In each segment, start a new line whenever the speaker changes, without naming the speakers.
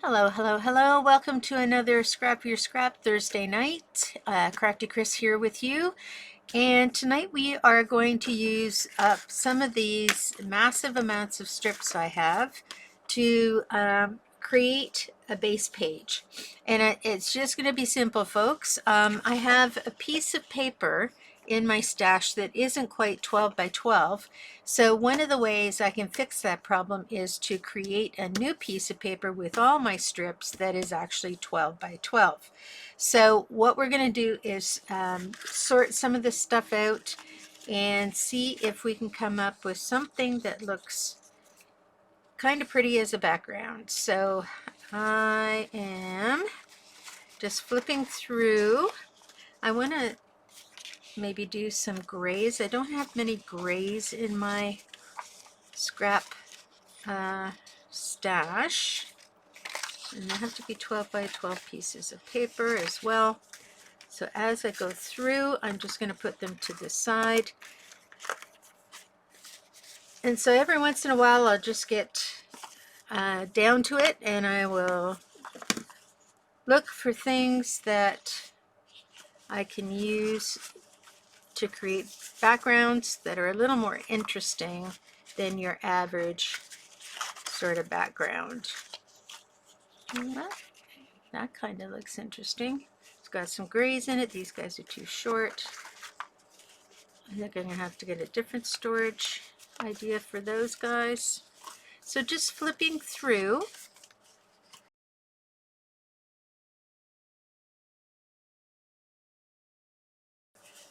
Hello, hello, hello. Welcome to another Scrap Your Scrap Thursday night. Crafty Chris here with you. And tonight we are going to use up some of these massive amounts of strips I have to create a base page. And it's just going to be simple, folks. I have a piece of paper in my stash that isn't quite 12 by 12. So one of the ways I can fix that problem is to create a new piece of paper with all my strips that is actually 12 by 12. So what we're going to do is sort some of this stuff out and see if we can come up with something that looks kind of pretty as a background. So I am just flipping through. I want to maybe do some grays. I don't have many grays in my scrap stash. And they have to be 12 by 12 pieces of paper as well. So as I go through, I'm just going to put them to the side. And so every once in a while, I'll just get down to it and I will look for things that I can use to create backgrounds that are a little more interesting than your average sort of background. That kind of looks interesting. It's got some grays in it. These guys are too short. I think I'm going to have to get a different storage idea for those guys. So just flipping through.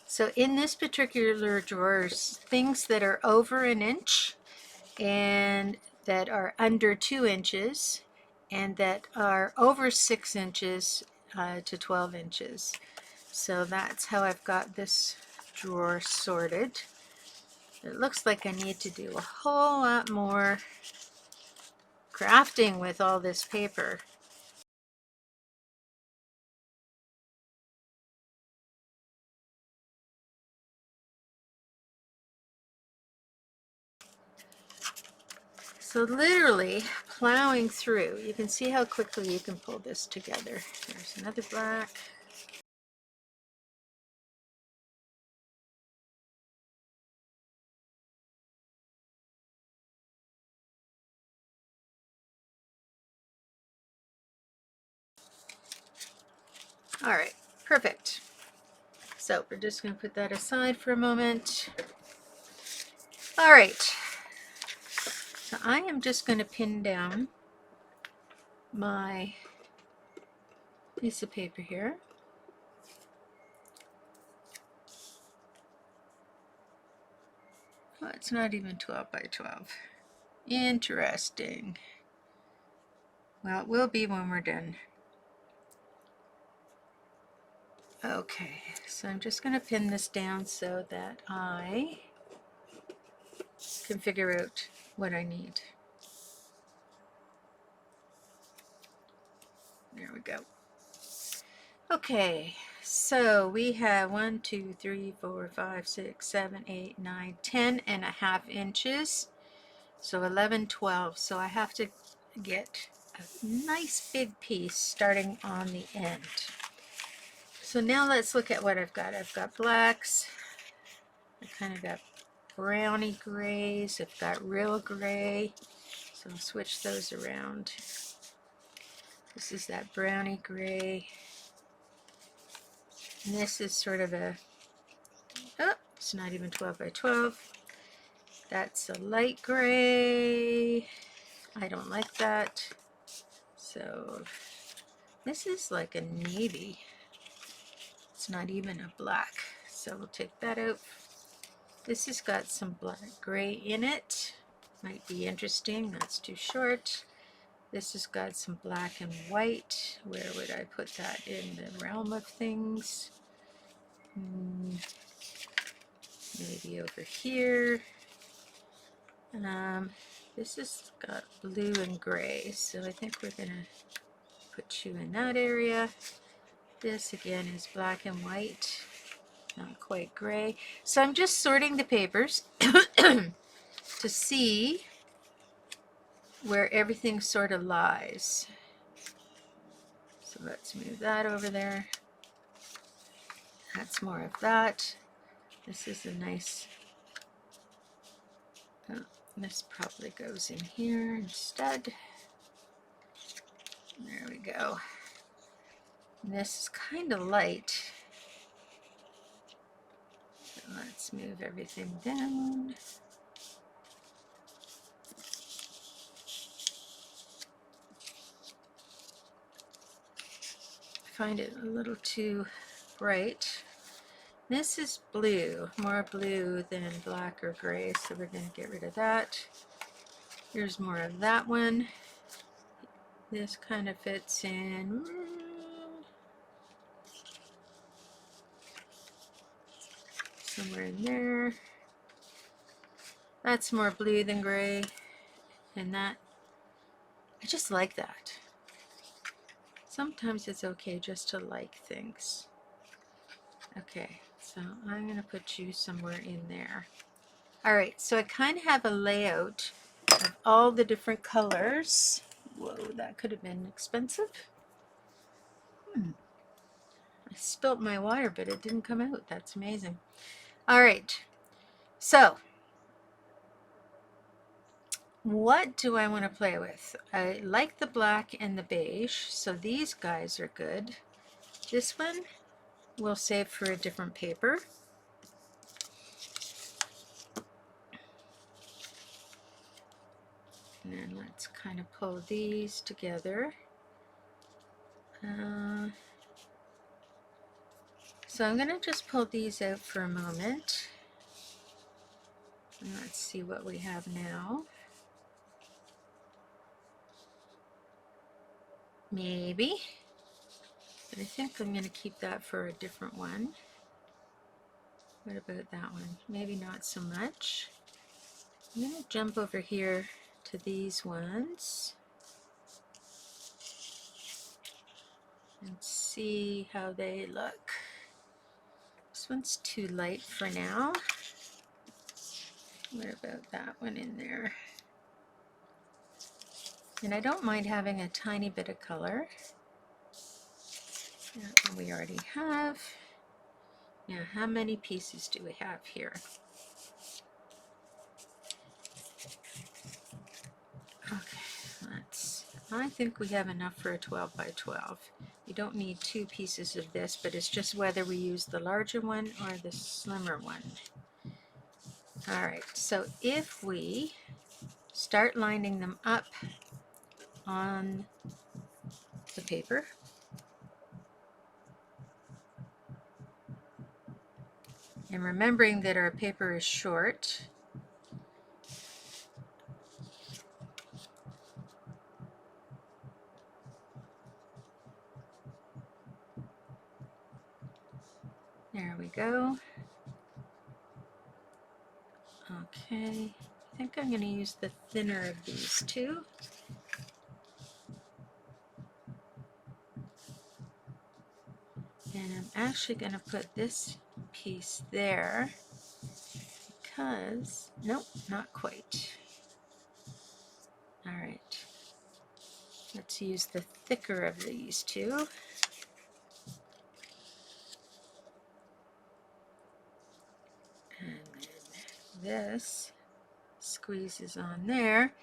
So in this particular drawer, things that are over an inch and that are under 2 inches and that are over 6 inches to 12 inches. So that's how I've got this drawer sorted. It looks like I need to do a whole lot more crafting with all this paper. So literally plowing through, you can see how quickly you can pull this together. There's another black. All right, perfect. So we're just going to put that aside for a moment. All right, so I am just going to pin down my piece of paper here. Oh, it's not even 12 by 12. Interesting. Well, it will be when we're done. Okay, so I'm just going to pin this down so that I can figure out what I need. There we go. Okay, so we have 1, 2, 3, 4, 5, 6, 7, 8, 9, 10.5 inches. So 11, 12. So I have to get a nice big piece starting on the end. So now let's look at what I've got. I've got blacks. I kind of got browny grays. I've got real gray. So I'll switch those around. This is that browny gray. And this is sort of a, oh, it's not even 12 by 12. That's a light gray. I don't like that. So this is like a navy. It's not even a black. So we'll take that out. This has got some black gray in it. Might be interesting. That's too short. This has got some black and white. Where would I put that in the realm of things? Maybe over here. This has got blue and gray, so I think we're going to put you in that area. This again is black and white, not quite gray. So I'm just sorting the papers to see where everything sort of lies. let's move that over there. That's more of that. This is a nice, this probably goes in here instead. There we go. And this is kind of light. So let's move everything down. I find it a little too bright. This is blue, more blue than black or gray, so we're going to get rid of that. Here's more of that one. This kind of fits in somewhere in there. That's more blue than gray, and that, I just like that. Sometimes it's okay just to like things. Okay, so I'm going to put you somewhere in there. All right, so I kind of have a layout of all the different colors. Whoa, that could have been expensive. I spilt my water, but it didn't come out. That's amazing. All right, so what do I want to play with? I like the black and the beige, so these guys are good. This one we'll save for a different paper. And then let's kind of pull these together. So I'm going to just pull these out for a moment. And let's see what we have now. Maybe. But I think I'm going to keep that for a different one. What about that one? Maybe not so much. I'm going to jump over here to these ones and see how they look. This one's too light for now. What about that one in there? And I don't mind having a tiny bit of color. That one we already have. Now, how many pieces do we have here? Okay, I think we have enough for a 12 by 12. You don't need 2 pieces of this, but it's just whether we use the larger one or the slimmer one. All right, so if we start lining them up on the paper, and remembering that our paper is short, there we go. Okay, I think I'm going to use the thinner of these two. And I'm actually going to put this piece there because, nope, not quite. All right, let's use the thicker of these two. And then this squeezes on there.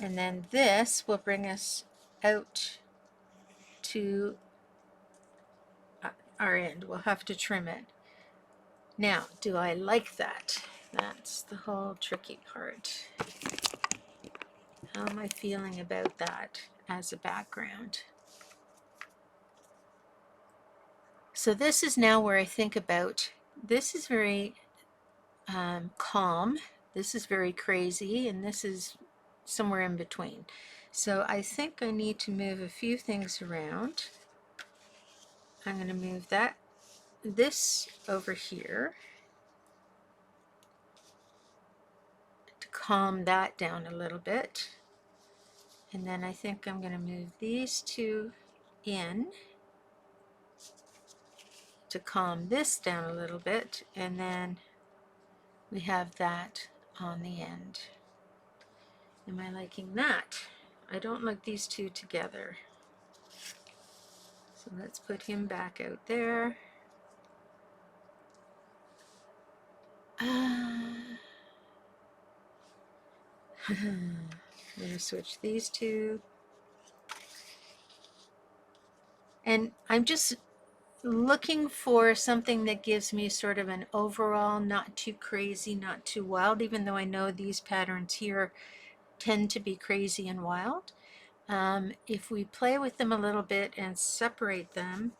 And then this will bring us out to our end. We'll have to trim it. Now, do I like that? That's the whole tricky part. How am I feeling about that as a background? So this is now where I think about, this is very calm, this is very crazy, and this is somewhere in between. So I think I need to move a few things around. I'm going to move this over here to calm that down a little bit. And then I think I'm going to move these two in to calm this down a little bit, and then we have that on the end. Am I liking that? I don't like these two together. So let's put him back out there. I'm going to switch these two. And I'm just looking for something that gives me sort of an overall, not too crazy, not too wild, even though I know these patterns here tend to be crazy and wild. If we play with them a little bit and separate them,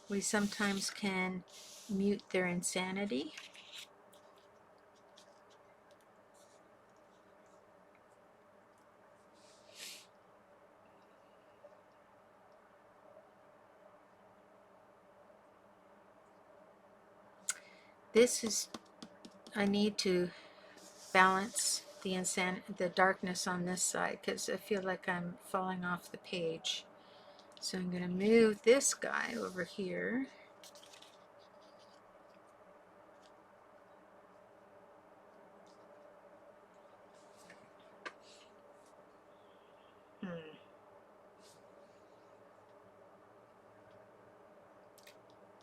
we sometimes can mute their insanity. This is, I need to balance the darkness on this side because I feel like I'm falling off the page. So I'm going to move this guy over here.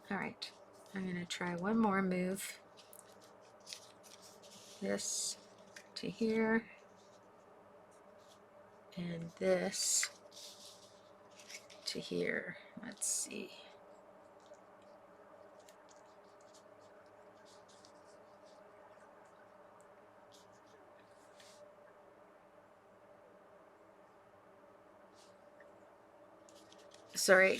All right, I'm going to try one more move. This to here, and this to here. Let's see. Sorry.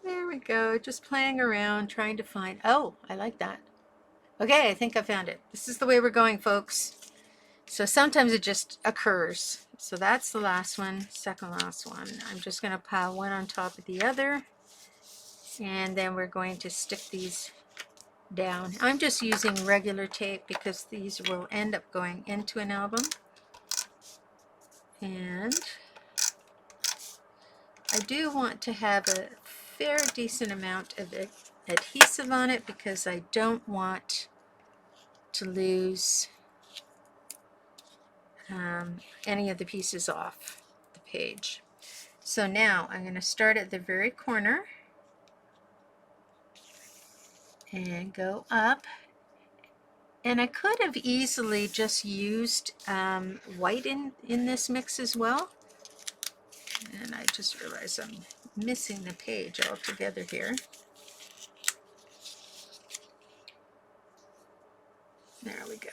There we go, just playing around, trying to find, oh, I like that. Okay, I think I found it. This is the way we're going, folks. So sometimes it just occurs. So that's the last one, second last one. I'm just going to pile one on top of the other, and then we're going to stick these down. I'm just using regular tape because these will end up going into an album. And I do want to have a fair decent amount of adhesive on it because I don't want to lose any of the pieces off the page. So now I'm going to start at the very corner and go up. And I could have easily just used white in this mix as well. And I just realized I'm missing the page altogether here. There we go.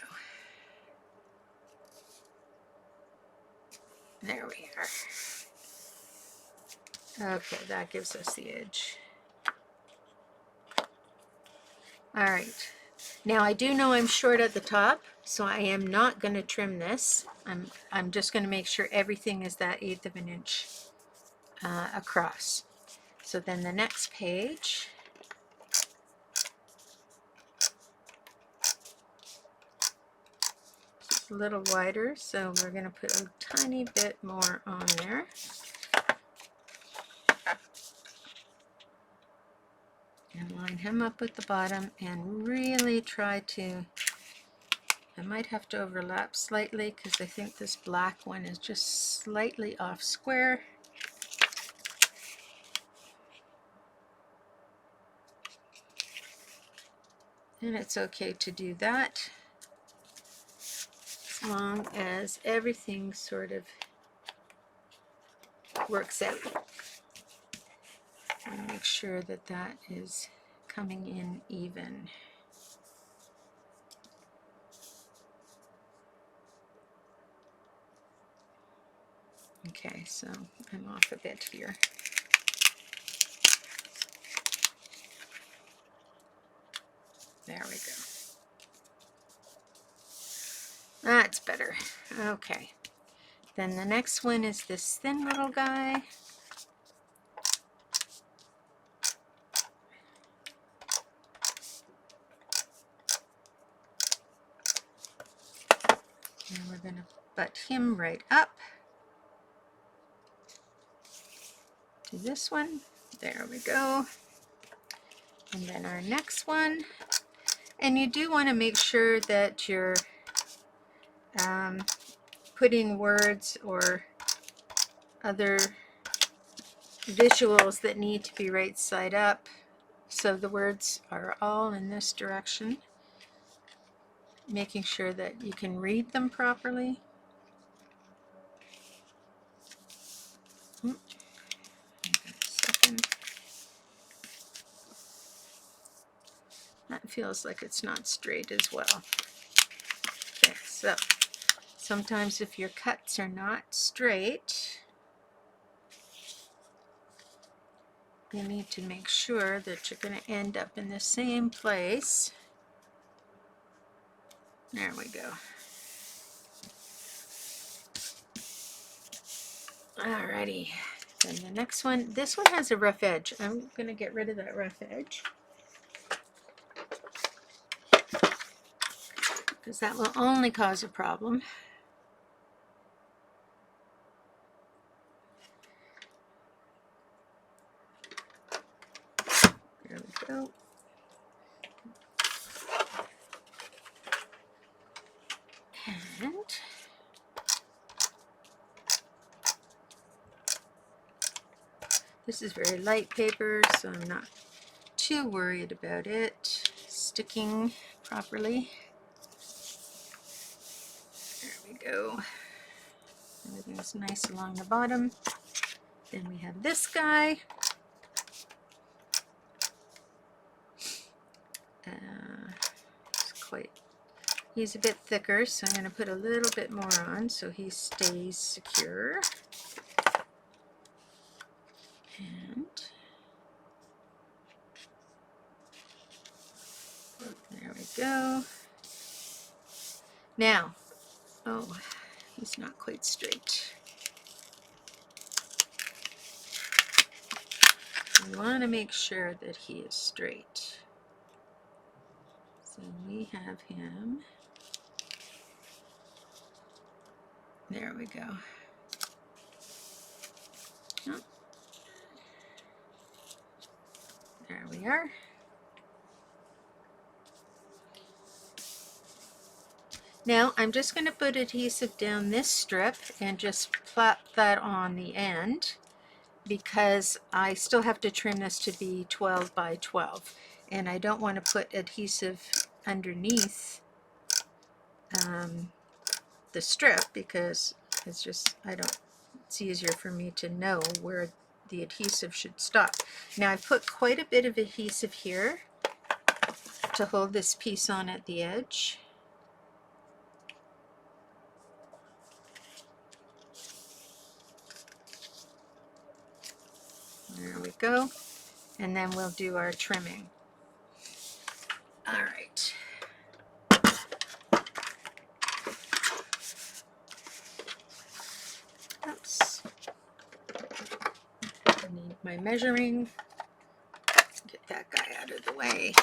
There we are. Okay, that gives us the edge. All right. Now I do know I'm short at the top, so I am not going to trim this. I'm just going to make sure everything is that 1/8 of an inch across. So then the next page, a little wider, so we're going to put a tiny bit more on there. And line him up with the bottom and really try to, I might have to overlap slightly because I think this black one is just slightly off square. And it's okay to do that as long as everything sort of works out. And make sure that that is coming in even. Okay, so I'm off a bit here. There we go. That's better. Okay. Then the next one is this thin little guy. And we're going to butt him right up to this one. There we go. And then our next one. And you do want to make sure that you're putting words or other visuals that need to be right side up, so the words are all in this direction, making sure that you can read them properly. That feels like it's not straight as well. Okay, so sometimes if your cuts are not straight, you need to make sure that you're going to end up in the same place. There we go. Alrighty, then the next one, this one has a rough edge. I'm going to get rid of that rough edge, because that will only cause a problem. There we go. And this is very light paper, so I'm not too worried about it sticking properly. There we go. Everything's nice along the bottom. Then we have this guy. He's a bit thicker, so I'm going to put a little bit more on so he stays secure. And there we go. Now, oh, he's not quite straight. We want to make sure that he is straight. So we have him. There we go. Oh. There we are. Now I'm just going to put adhesive down this strip and just plop that on the end, because I still have to trim this to be 12 by 12, and I don't want to put adhesive underneath the strip, because it's easier for me to know where the adhesive should stop. Now I've put quite a bit of adhesive here to hold this piece on at the edge. There we go. And then we'll do our trimming. All right. Oops. I need my measuring. Get that guy out of the way.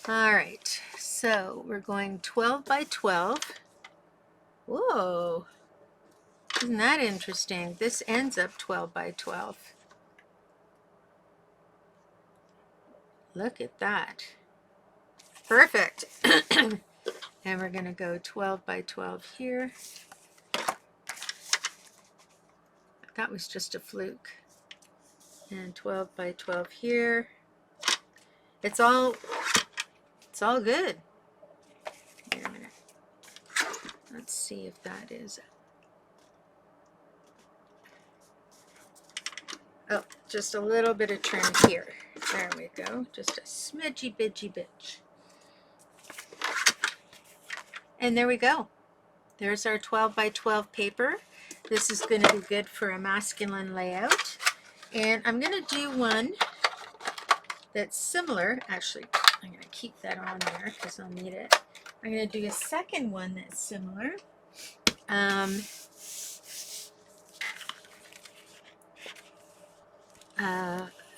All right. So we're going 12 by 12. Whoa. Isn't that interesting? This ends up 12 by 12. Look at that. Perfect. And we're going to go 12 by 12 here. That was just a fluke. And 12 by 12 here. It's all good. Wait a minute. Let's see if that is. Oh, just a little bit of trim here. There we go. Just a smidgy bidgy bitch. And there we go. There's our 12 by 12 paper. This is going to be good for a masculine layout. And I'm going to do one that's similar. Actually, I'm going to keep that on there because I'll need it. I'm going to do a second one that's similar.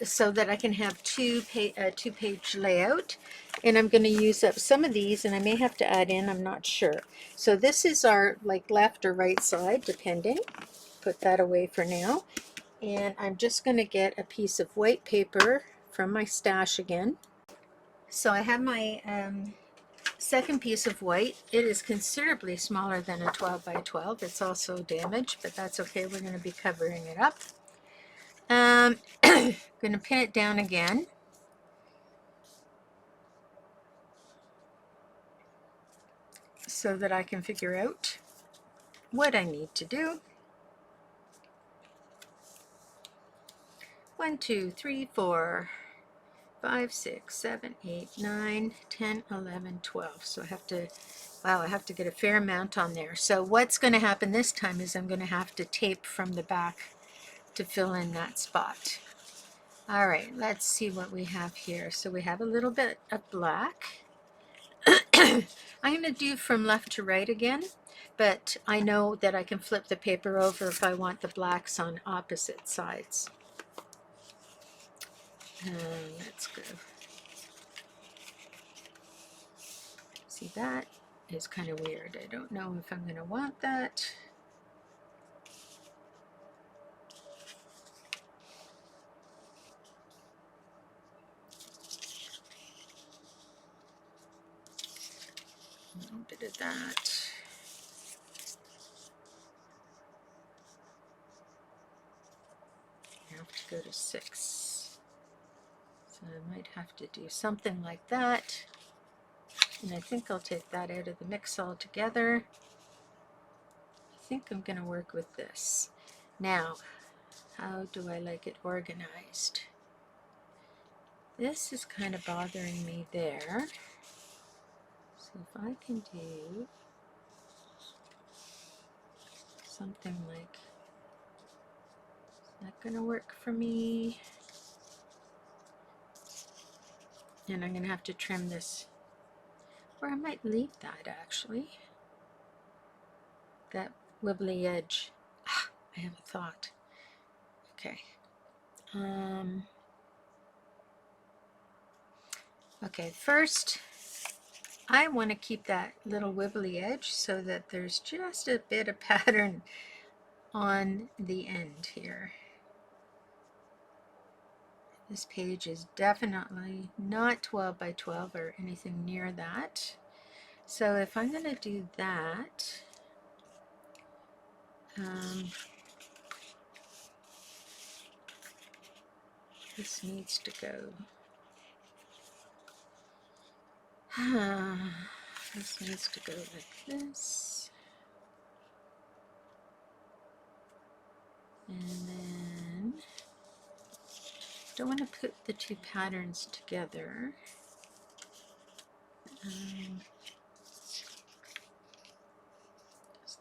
So that I can have two-page layout. And I'm going to use up some of these, and I may have to add in, I'm not sure. So this is our like left or right side, depending. Put that away for now. And I'm just going to get a piece of white paper from my stash again. So I have my second piece of white. It is considerably smaller than a 12 by 12. It's also damaged, but that's okay. We're going to be covering it up. I'm going to pin it down again. So that I can figure out what I need to do. 1, 2, 3, 4, 5, 6, 7, 8, 9, 10, 11, 12. So I have to, wow, I have to get a fair amount on there. So what's going to happen this time is I'm going to have to tape from the back to fill in that spot. All right, let's see what we have here. So we have a little bit of black. I'm going to do from left to right again, but I know that I can flip the paper over if I want the blacks on opposite sides. Let's go. See, that is kind of weird. I don't know if I'm going to want that. A little bit of that. I have to go to 6. So I might have to do something like that. And I think I'll take that out of the mix altogether. I think I'm going to work with this. Now, how do I like it organized? This is kind of bothering me there. So if I can do something like, is that going to work for me? And I'm going to have to trim this, or I might leave that actually. That wibbly edge. Ah, I have a thought. Okay. Okay, first I want to keep that little wibbly edge so that there's just a bit of pattern on the end here. This page is definitely not 12 by 12 or anything near that. So if I'm going to do that, this needs to go. This needs to go like this. And then don't want to put the two patterns together. Does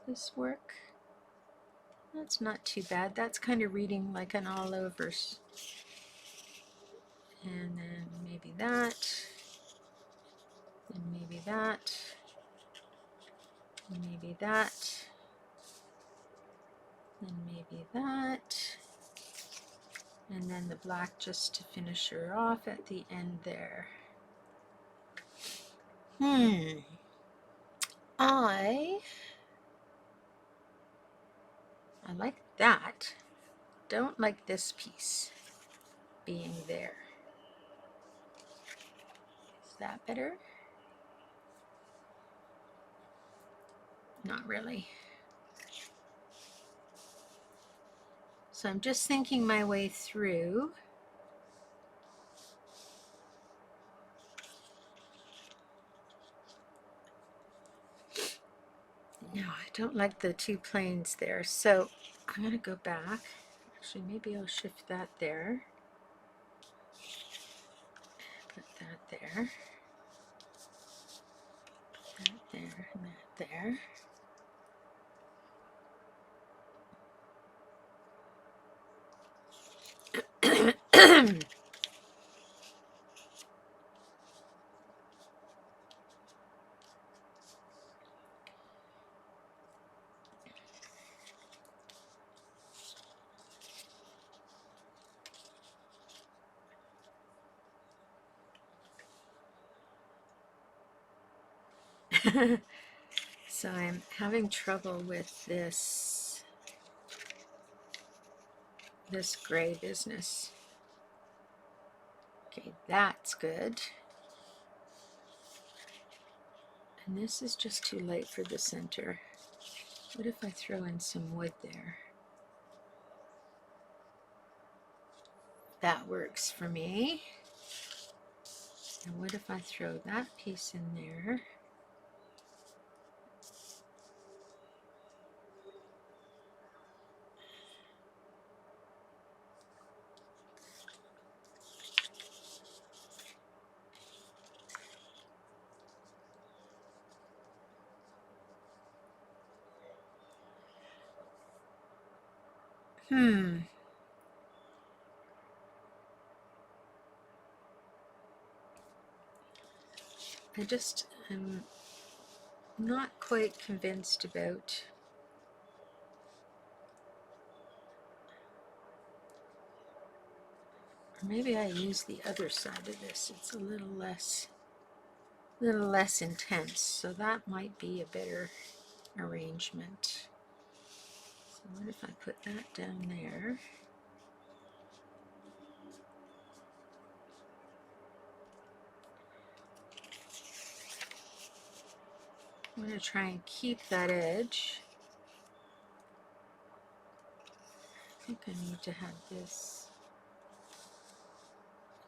this work? That's not too bad. That's kind of reading like an all overs. And then maybe that. And maybe that. And maybe that. And maybe that. And then the black just to finish her off at the end there. I like that. Don't like this piece being there. Is that better? Not really. So I'm just thinking my way through. No, I don't like the two planes there. So I'm going to go back. Actually, maybe I'll shift that there. Put that there. Put that there and that there. So I'm having trouble with this gray business. Okay, that's good. And this is just too light for the center. What if I throw in some wood there? That works for me. And what if I throw that piece in there? I just am not quite convinced about, or maybe I use the other side of this. It's a little less intense, so that might be a better arrangement. So what if I put that down there? I'm going to try and keep that edge. I think I need to have this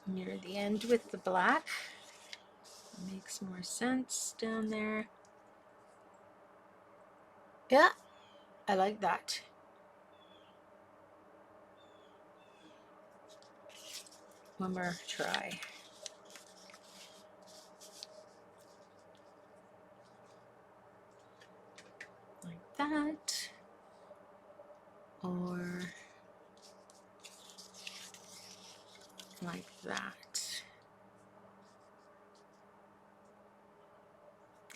near the end with the black. It makes more sense down there. Yeah, I like that. One more try. Like that. Or like that.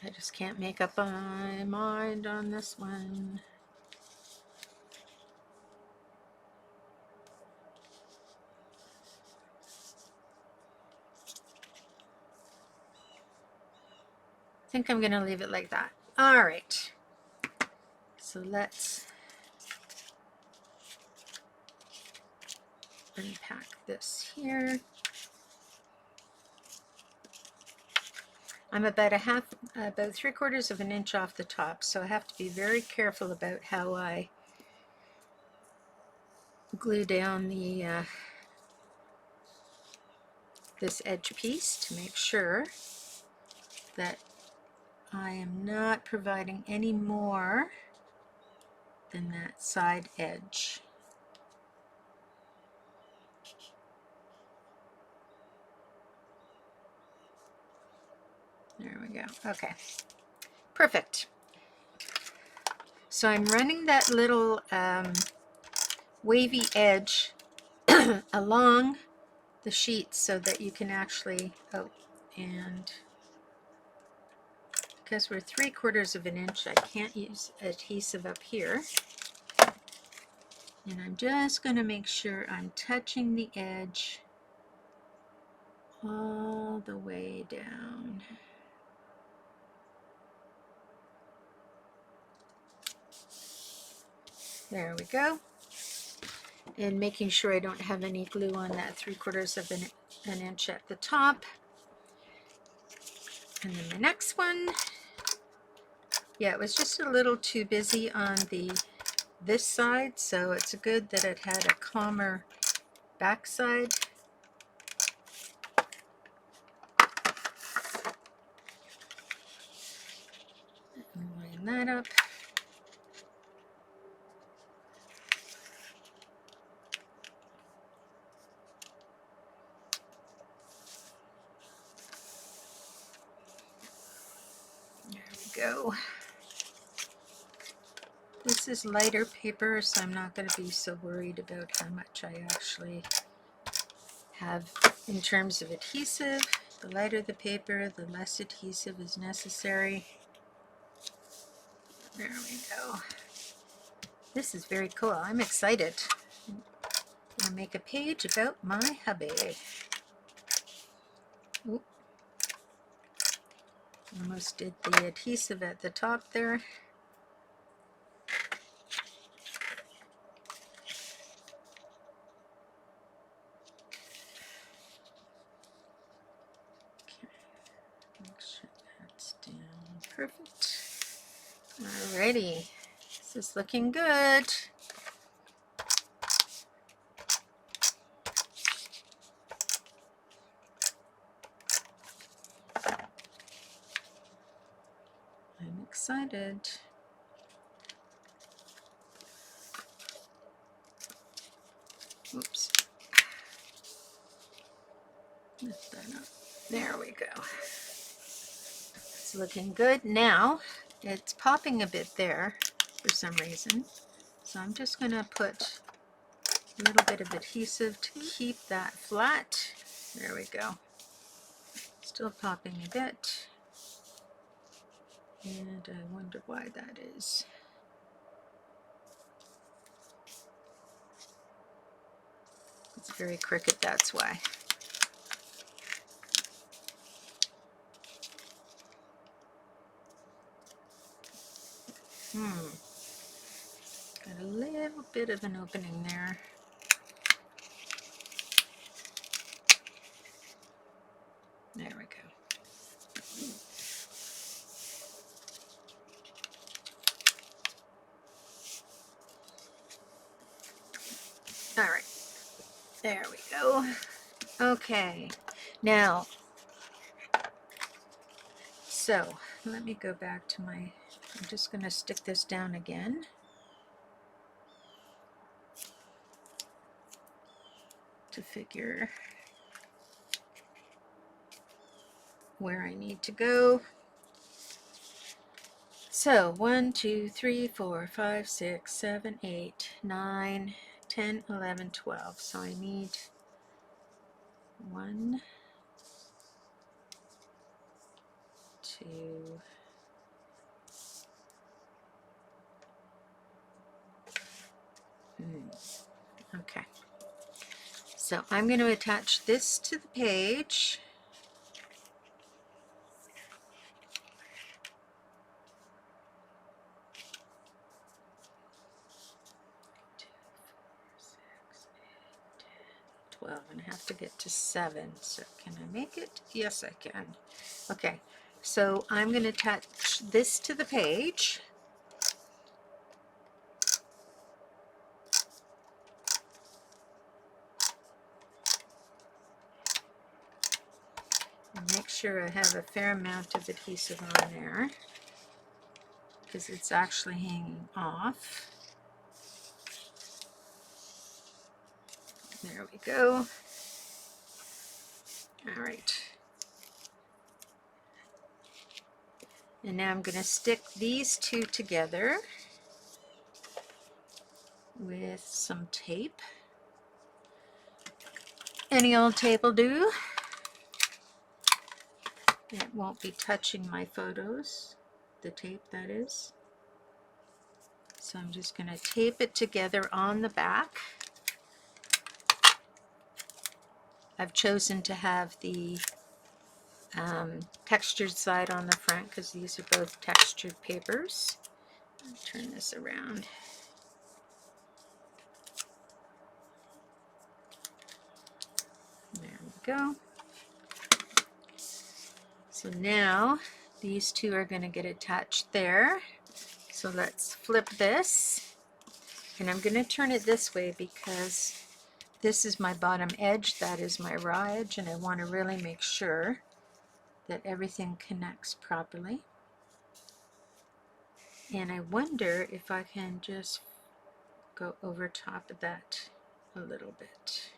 I just can't make up my mind on this one. I think I'm going to leave it like that. All right. So let's unpack this here. I'm about about 3/4 of an inch off the top, so I have to be very careful about how I glue down the this edge piece to make sure that I am not providing any more than that side edge. There we go. Okay, perfect. So I'm running that little wavy edge along the sheet so that you can actually, and because we're 3/4 of an inch, I can't use adhesive up here. And I'm just going to make sure I'm touching the edge all the way down. There we go. And making sure I don't have any glue on that 3/4 of an inch at the top. And then the next one, yeah, it was just a little too busy on this side, so it's good that it had a calmer backside. Line that up. There we go. This is lighter paper, so I'm not going to be so worried about how much I actually have in terms of adhesive. The lighter the paper, the less adhesive is necessary. There we go. This is very cool. I'm excited. I'm going to make a page about my hubby. Oop. Almost did the adhesive at the top there. Okay. Make sure that's down Perfect. Alrighty, this is looking good. I'm excited. Oops. Lift that up. There we go. It's looking good. Now, it's popping a bit there for some reason. So I'm just going to put a little bit of adhesive to keep that flat. There we go. Still popping a bit. And I wonder why that is. It's very crooked, that's why. Got a little bit of an opening there. There we go. All right, there we go. Okay, now, so let me go back to my, I'm just going to stick this down again. To figure where I need to go. So 1, 2, 3, 4, 5, 6, 7, 8, 9, 10, 11, 12. So I need 1, 2, okay. So I'm going to attach this to the page. And I have to get to 7. So can I make it? Yes, I can. Okay, so I'm going to attach this to the page. And make sure I have a fair amount of adhesive on there because it's actually hanging off. There we go. All right. And now I'm going to stick these two together with some tape. Any old tape will do. It won't be touching my photos, the tape that is. So I'm just going to tape it together on the back. I've chosen to have the textured side on the front because these are both textured papers. Turn this around. There we go. So now these two are going to get attached there. So let's flip this. And I'm going to turn it this way because this is my bottom edge, that is my raw edge, and I want to really make sure that everything connects properly. And I wonder if I can just go over top of that a little bit.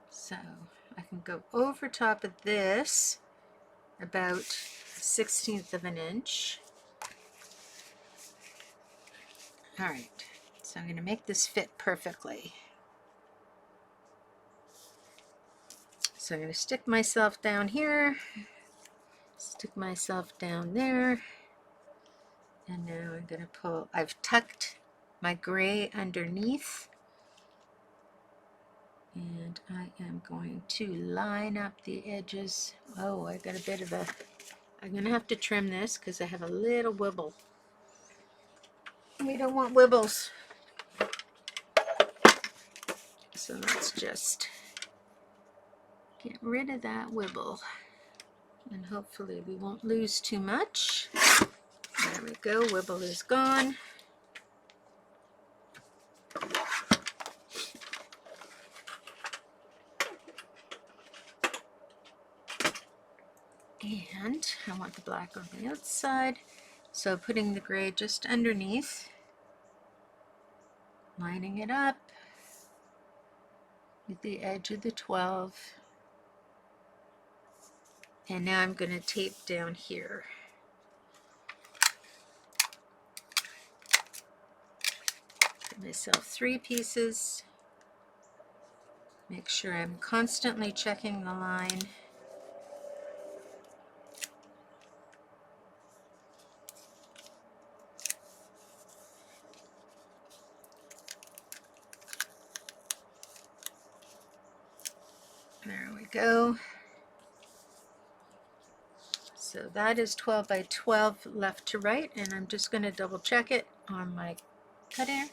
So I can go over top of this about 1/16 of an inch. All right, so I'm going to make this fit perfectly. So I'm going to stick myself down here, stick myself down there, and now I'm going to pull, I've tucked my gray underneath, and I am going to line up the edges. Oh, I got a bit of a, I'm going to have to trim this because I have a little wibble. We don't want wibbles. So let's just get rid of that wibble, and hopefully we won't lose too much. There we go, wibble is gone. And I want the black on the outside, so putting the gray just underneath, lining it up with the edge of the 12. And now I'm going to tape down here. Give myself 3 pieces. Make sure I'm constantly checking the line. There we go. So that is 12 by 12 left to right, and I'm just going to double check it on my cutter.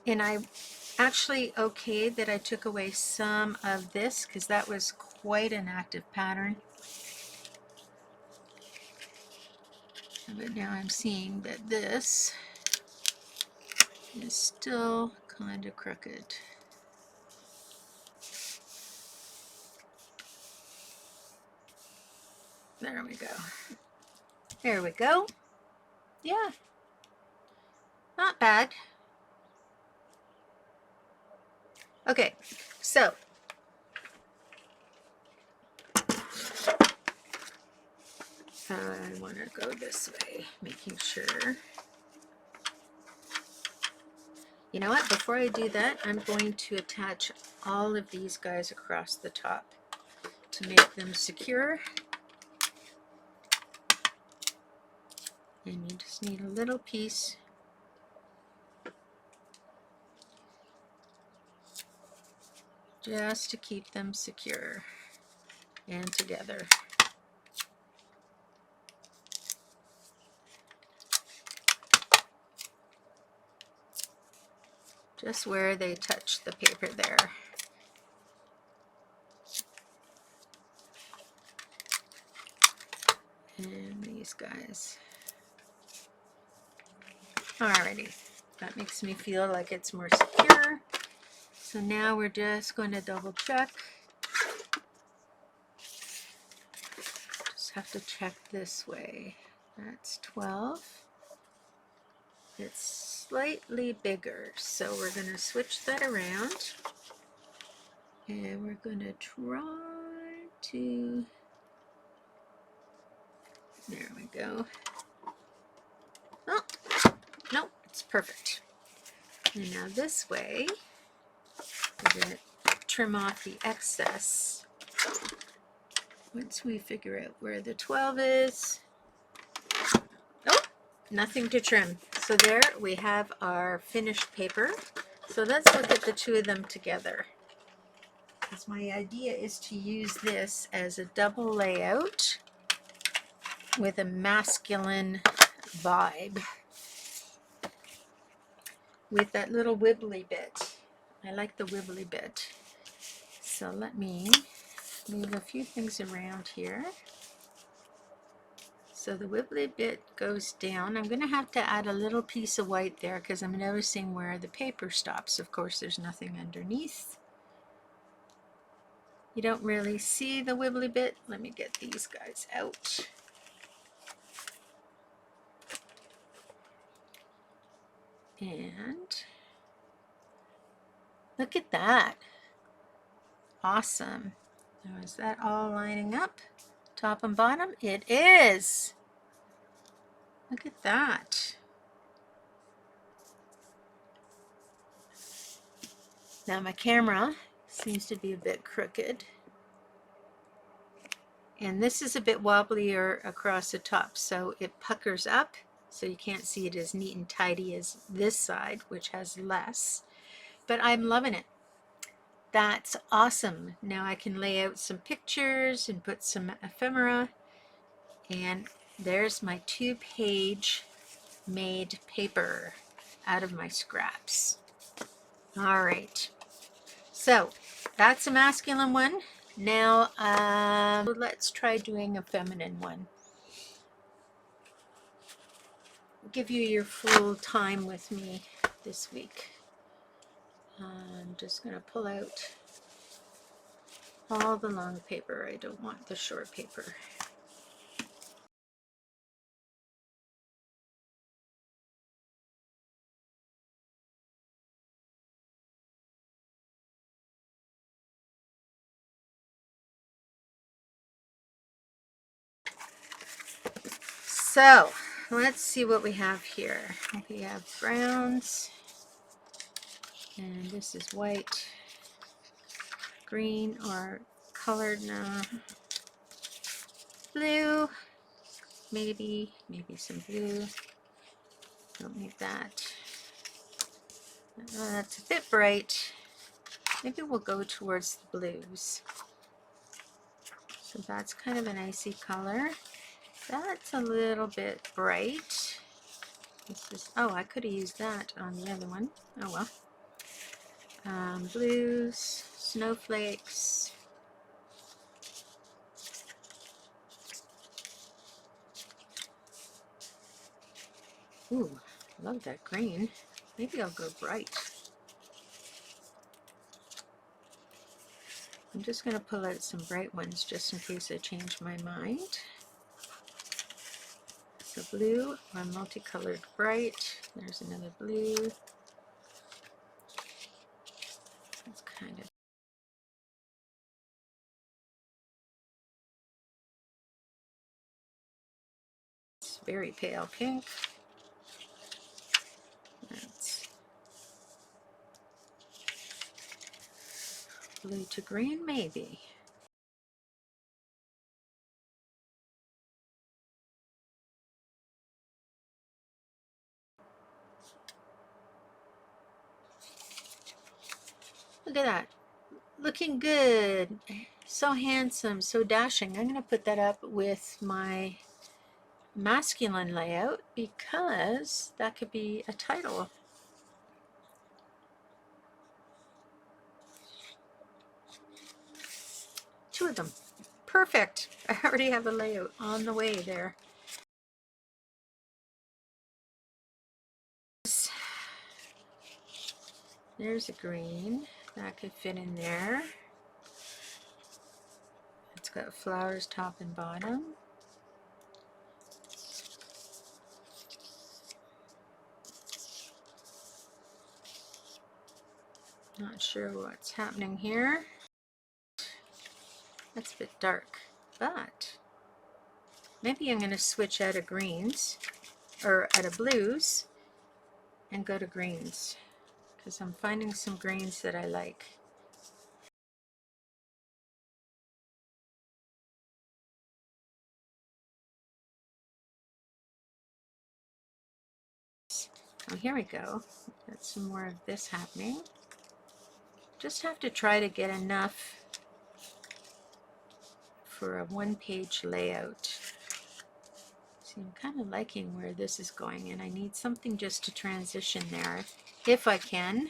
And I actually okay that I took away some of this because that was quite an active pattern. But now I'm seeing that this is still kind of crooked. There we go. There we go. Yeah, not bad. Okay, so I want to go this way, making sure. You know what? Before I do that, I'm going to attach all of these guys across the top to make them secure. And you just need a little piece. Just to keep them secure and together. Just where they touch the paper there. And these guys. Alrighty, that makes me feel like it's more secure. So now we're just going to double check. Just have to check this way. That's 12. It's slightly bigger, so we're going to switch that around. And we're going to try to, there we go. Oh, no, it's perfect. And now this way, we're going to trim off the excess. Once we figure out where the 12 is. Oh, nothing to trim. So there we have our finished paper. So let's look at the two of them together. Because my idea is to use this as a double layout with a masculine vibe. With that little wibbly bit. I like the wibbly bit. So let me move a few things around here. So the wibbly bit goes down. I'm going to have to add a little piece of white there because I'm noticing where the paper stops. Of course, there's nothing underneath. You don't really see the wibbly bit. Let me get these guys out. And look at that. Awesome. Now is that all lining up? Top and bottom? It is. Look at that. Now my camera seems to be a bit crooked. And this is a bit wobblier across the top, so it puckers up, so you can't see it as neat and tidy as this side, which has less. But I'm loving it. That's awesome. Now I can lay out some pictures and put some ephemera. And there's my 2-page made paper out of my scraps. All right. So that's a masculine one. Now let's try doing a feminine one. Give you your full time with me this week. I'm just going to pull out all the long paper. I don't want the short paper. So let's see what we have here. We have browns, and this is white, green, or colored now. Blue, maybe some blue. Don't need that. That's a bit bright. Maybe we'll go towards the blues. So that's kind of an icy color. That's a little bit bright. This is, oh, I could have used that on the other one. Oh well. Blues, snowflakes. Ooh, love that green. Maybe I'll go bright. I'm just going to pull out some bright ones just in case I change my mind. So blue or multicolored bright. There's another blue. It's kind of very pale pink. That's blue to green, maybe. Look at that. Looking good. So handsome, so dashing. I'm going to put that up with my masculine layout because that could be a title. Two of them. Perfect. I already have a layout on the way there. There's a green that could fit in there. It's got flowers top and bottom. Not sure what's happening here. That's a bit dark, but maybe I'm going to switch out of greens or out of blues and go to greens because I'm finding some greens that I like. Oh, here we go. Got some more of this happening. Just have to try to get enough for a one-page layout. See, I'm kind of liking where this is going, and I need something just to transition there, if I can.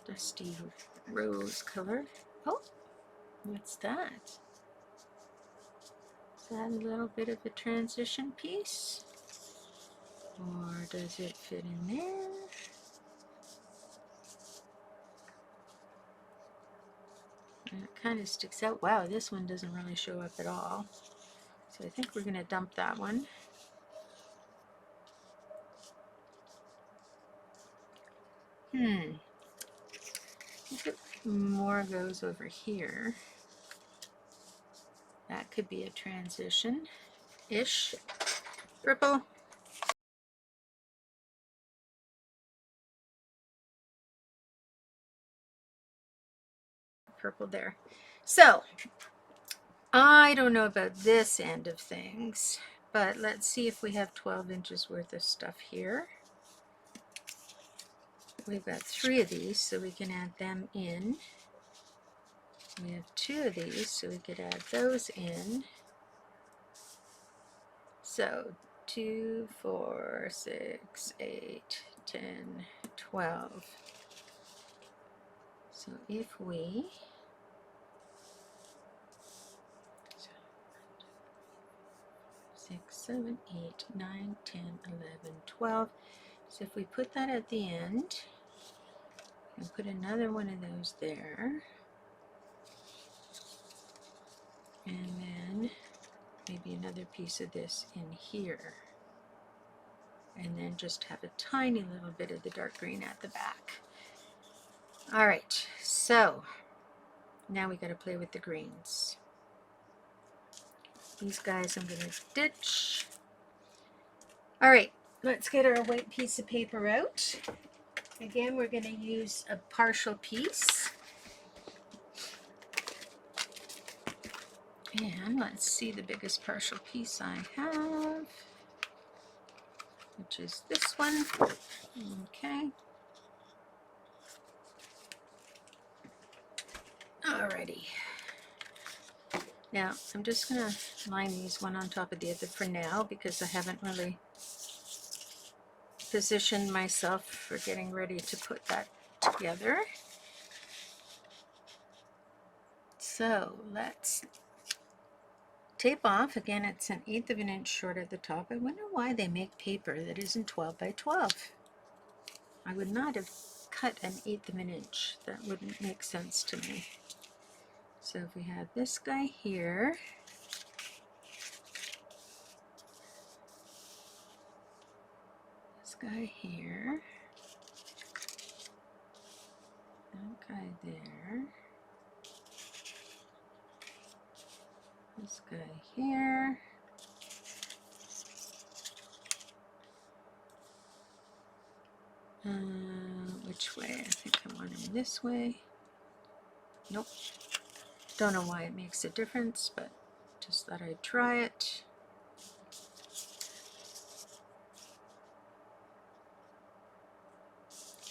Dusty rose color. Oh, what's that? Is that a little bit of a transition piece? Or does it fit in there? And it kind of sticks out. Wow, this one doesn't really show up at all. So I think we're going to dump that one. I think more goes over here. That could be a transition-ish. Purple. Purple there. So, I don't know about this end of things, but let's see if we have 12 inches worth of stuff here. We've got 3 of these, so we can add them in. We have 2 of these, so we could add those in. So 2, 4, 6, 8, 10, 12. So if we 6, 7, 8, 9, 10, 11, 12. So if we put that at the end and put another one of those there, and then maybe another piece of this in here, and then just have a tiny little bit of the dark green at the back. All right, so now we got to play with the greens. These guys I'm going to ditch. All right, let's get our white piece of paper out. Again, we're going to use a partial piece. And let's see the biggest partial piece I have, which is this one. Okay. Alrighty. Now, I'm just going to line these one on top of the other for now because I haven't really positioned myself for getting ready to put that together. So let's tape off. Again, it's 1/8 of an inch short at the top. I wonder why they make paper that isn't 12 by 12. I would not have cut 1/8 of an inch. That wouldn't make sense to me. So if we have this guy here, this guy here, that guy there, this guy here, which way? I think I want him this way. Nope. Don't know why it makes a difference, but just thought I'd try it.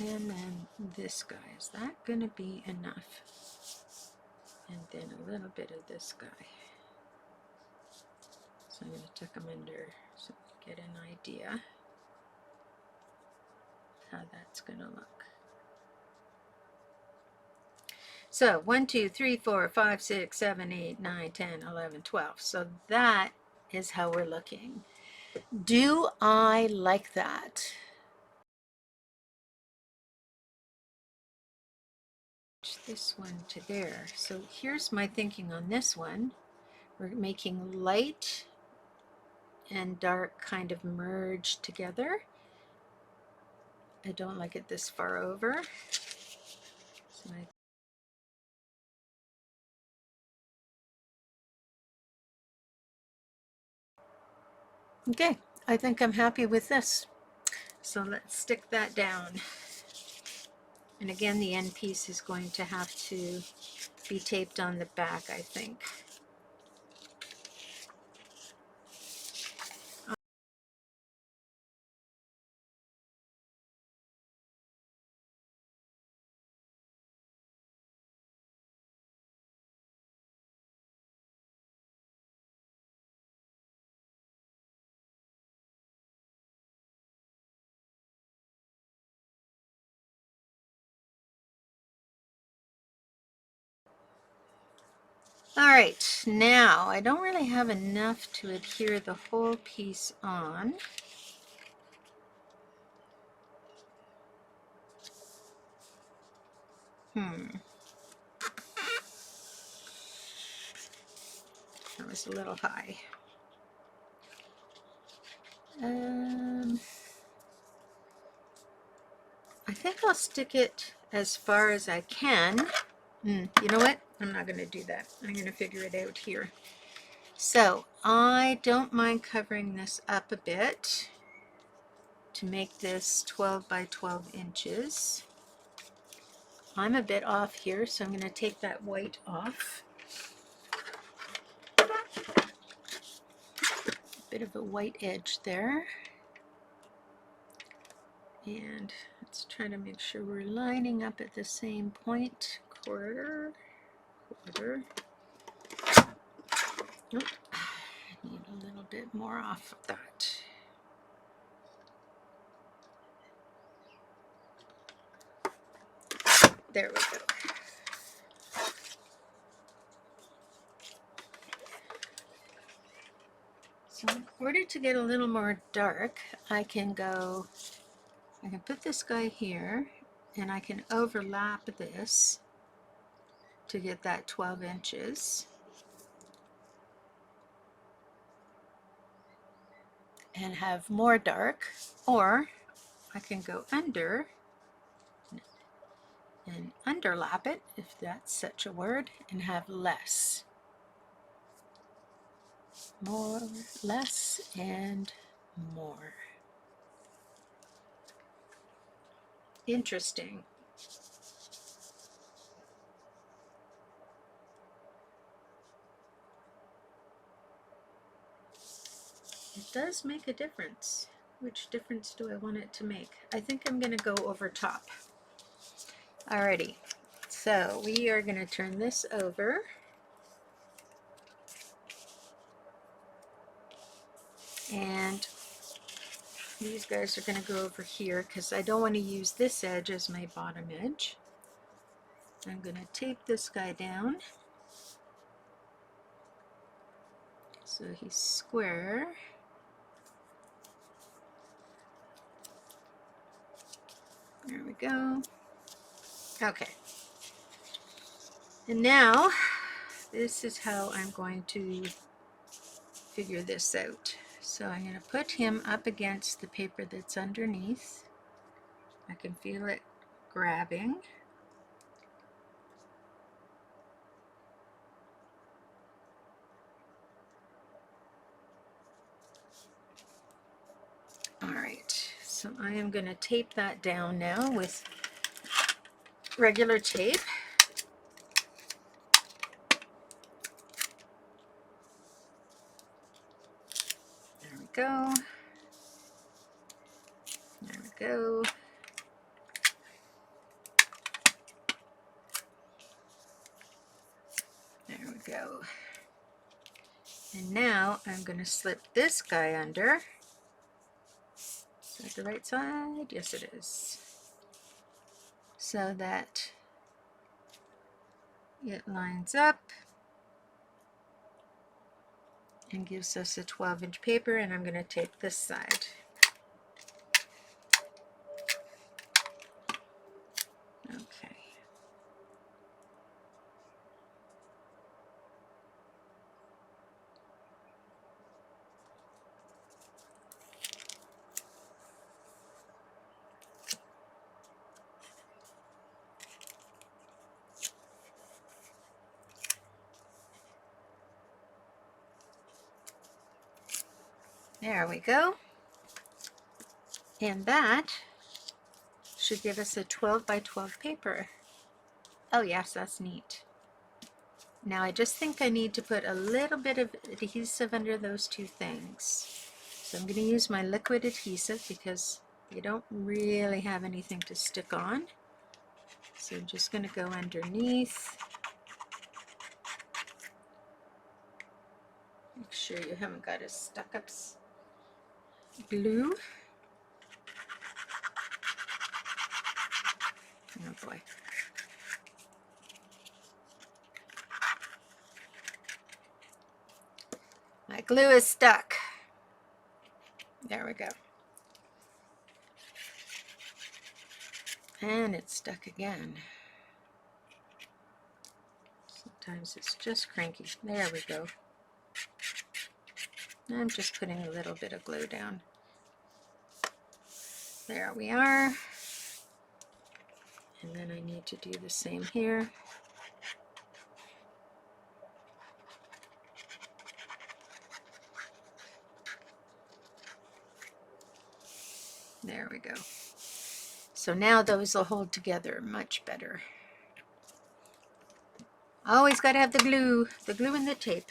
And then this guy, is that going to be enough? And then a little bit of this guy. So I'm going to tuck them under so we get an idea how that's going to look. So 1, 2, 3, 4, 5, 6, 7, 8, 9, 10, 11, 12. So that is how we're looking. Do I like that? This one to there. So here's my thinking on this one. We're making light and dark kind of merge together. I don't like it this far over. So okay, I think I'm happy with this. So let's stick that down. And again, the end piece is going to have to be taped on the back, I think. All right, now I don't really have enough to adhere the whole piece on. That was a little high. I think I'll stick it as far as I can. You know what? I'm not going to do that. I'm going to figure it out here. So I don't mind covering this up a bit to make this 12 by 12 inches. I'm a bit off here, so I'm going to take that white off. A bit of a white edge there. And let's try to make sure we're lining up at the same point. Quarter. Nope. I need a little bit more off of that. There we go. So in order to get a little more dark, I can put this guy here, and I can overlap this to get that 12 inches. And have more dark, or I can go under and underlap it, if that's such a word, and have less. More, less, and more. Interesting. It does make a difference. Which difference do I want it to make? I think I'm going to go over top. Alrighty, so we are going to turn this over. And these guys are going to go over here because I don't want to use this edge as my bottom edge. I'm going to tape this guy down so he's square. There we go. Okay. And now this is how I'm going to figure this out. So I'm going to put him up against the paper that's underneath. I can feel it grabbing. Alright, so I am going to tape that down now with regular tape. There we go. There we go. There we go. And now I'm going to slip this guy under. Is that the right side? Yes, it is. So that it lines up and gives us a 12-inch paper, and I'm going to tape this side. Okay. There we go. And that should give us a 12 by 12 paper. Oh yes, that's neat. Now I just think I need to put a little bit of adhesive under those two things. So I'm going to use my liquid adhesive because you don't really have anything to stick on. So I'm just going to go underneath. Make sure you haven't got a stuck-up glue. Oh boy. My glue is stuck. There we go. And it's stuck again. Sometimes it's just cranky. There we go. I'm just putting a little bit of glue down. There we are. And then I need to do the same here. There we go. So now those will hold together much better. Always got to have the glue and the tape.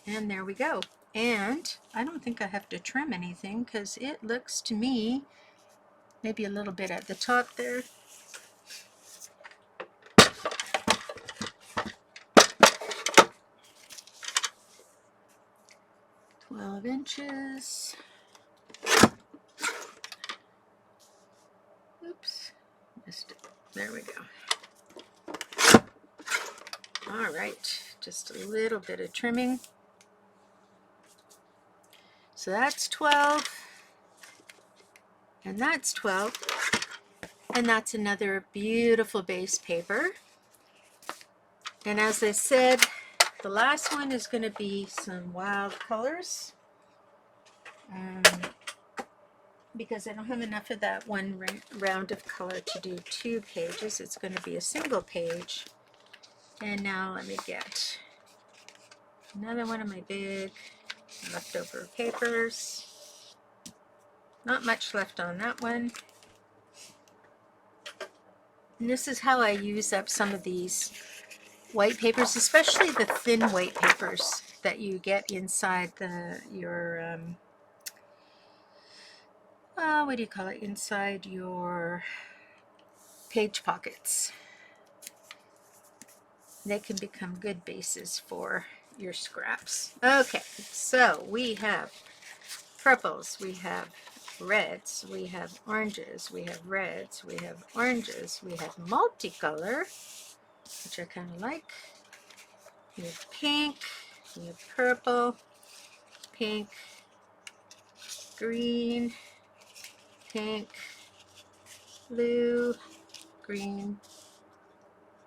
And there we go. And I don't think I have to trim anything because it looks to me, maybe a little bit at the top there. 12 inches. Oops, missed it. There we go. All right, just a little bit of trimming. So that's 12, and that's 12, and that's another beautiful base paper. And as I said, the last one is going to be some wild colors, because I don't have enough of that one round of color to do 2 pages. It's going to be a single page. And now let me get another one of my big leftover papers. Not much left on that one. And this is how I use up some of these white papers, especially the thin white papers that you get inside your what do you call it? Inside your page pockets. They can become good bases for your scraps. Okay, so we have purples, we have reds, we have oranges, we have reds, we have oranges, we have multicolor, which I kind of like. We have pink, we have purple, pink, green, pink, blue, green,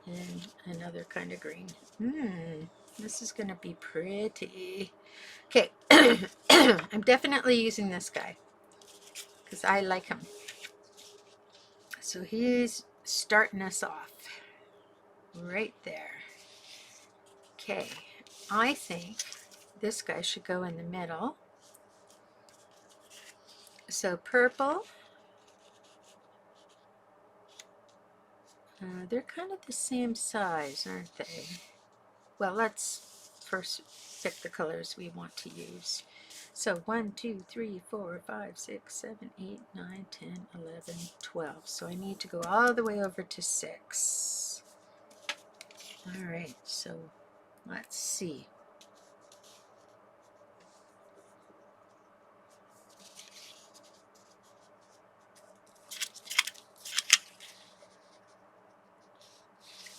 and another kind of green. This is going to be pretty. Okay, I'm definitely using this guy because I like him. So he's starting us off right there. Okay, I think this guy should go in the middle. So purple, they're kind of the same size, aren't they? Well, let's first pick the colors we want to use. So 1, 2, 3, 4, 5, 6, 7, 8, 9, 10, 11, 12. So I need to go all the way over to 6. All right, so let's see.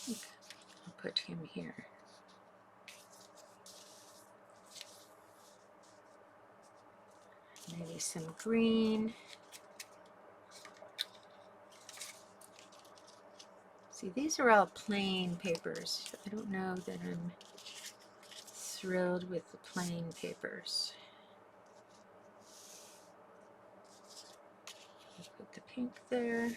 I'll put him here. Maybe some green. See, these are all plain papers. I don't know that I'm thrilled with the plain papers. I'll put the pink there.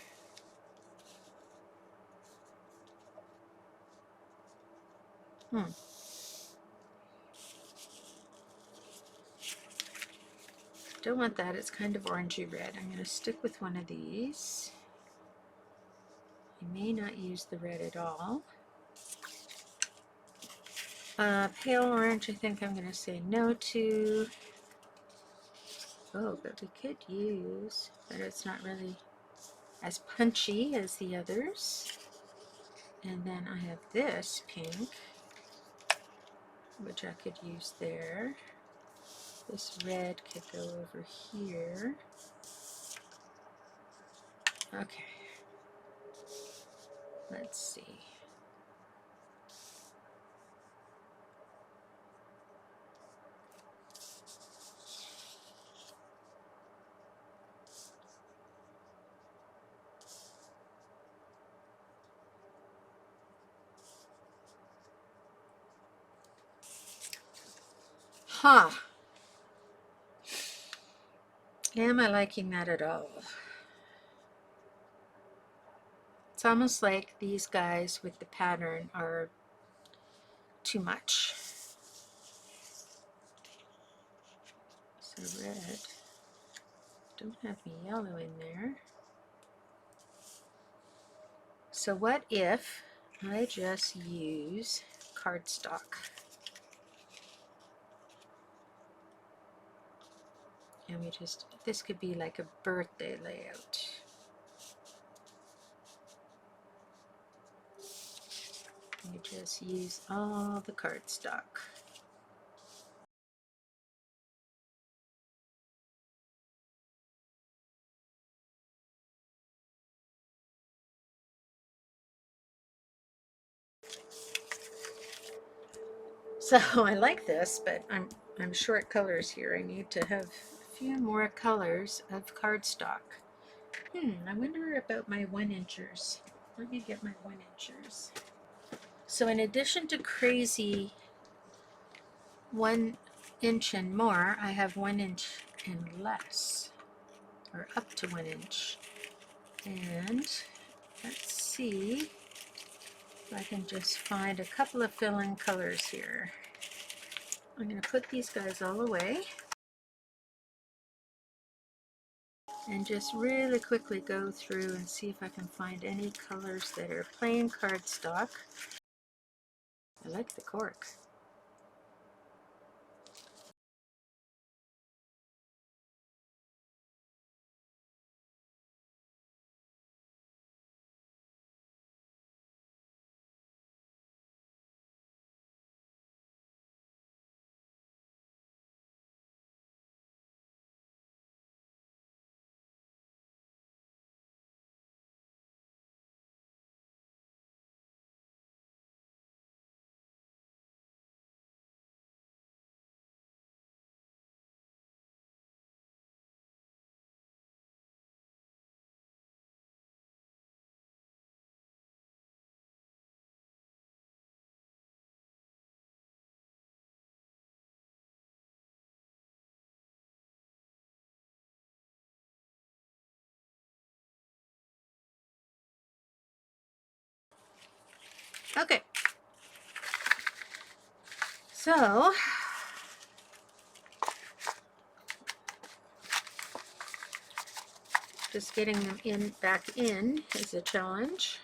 Don't want that. It's kind of orangey red. I'm going to stick with one of these. I may not use the red at all. Pale orange, I think I'm going to say no to. Oh, but we could use, but it's not really as punchy as the others. And then I have this pink, which I could use there. This red could go over here. Okay. Let's see. Huh. Am I liking that at all? It's almost like these guys with the pattern are too much. So red. Don't have any yellow in there. So what if I just use cardstock? And we just, this could be like a birthday layout. We just use all the cardstock. So I like this, but I'm short colors here. I need to have a few more colors of cardstock. I wonder about my 1-inchers. Let me get my 1-inchers. So in addition to crazy 1 inch and more, I have 1 inch and less, or up to 1 inch. And let's see if I can just find a couple of fill-in colors here. I'm going to put these guys all away and just really quickly go through and see if I can find any colors that are plain cardstock. I like the cork. Okay, so just getting them back in is a challenge.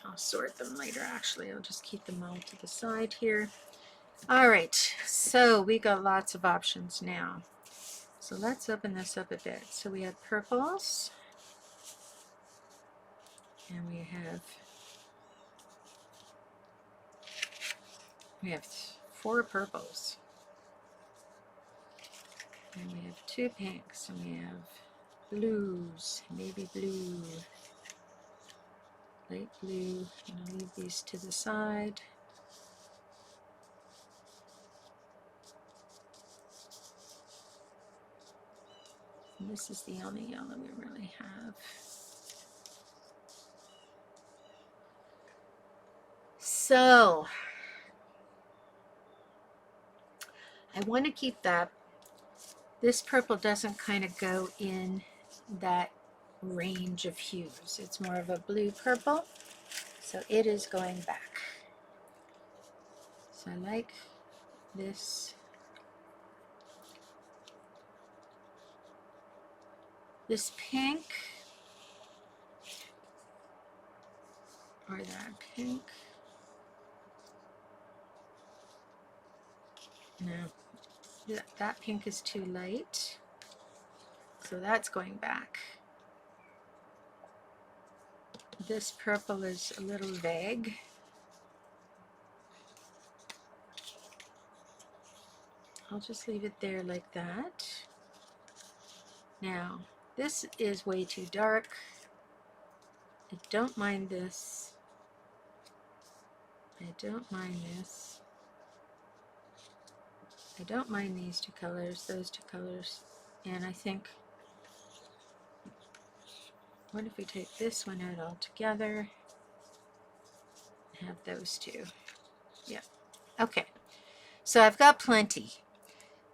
I'll sort them later, actually. I'll just keep them all to the side here. All right, so we got lots of options now. So let's open this up a bit. So we have purples, and we have 4 purples, and we have 2 pinks, and we have blues, navy blue, light blue. I'm going to leave these to the side. And this is the only yellow we really have. So I want to keep that. This purple doesn't kind of go in that range of hues. It's more of a blue purple, so it is going back. So I like this pink, or that pink. No, that pink is too light, so that's going back. This purple is a little vague. I'll just leave it there like that. Now, this is way too dark. I don't mind this. I don't mind this. I don't mind these 2 colors, those 2 colors. And I think, what if we take this one out altogether and have those 2? Yeah. Okay. So I've got plenty.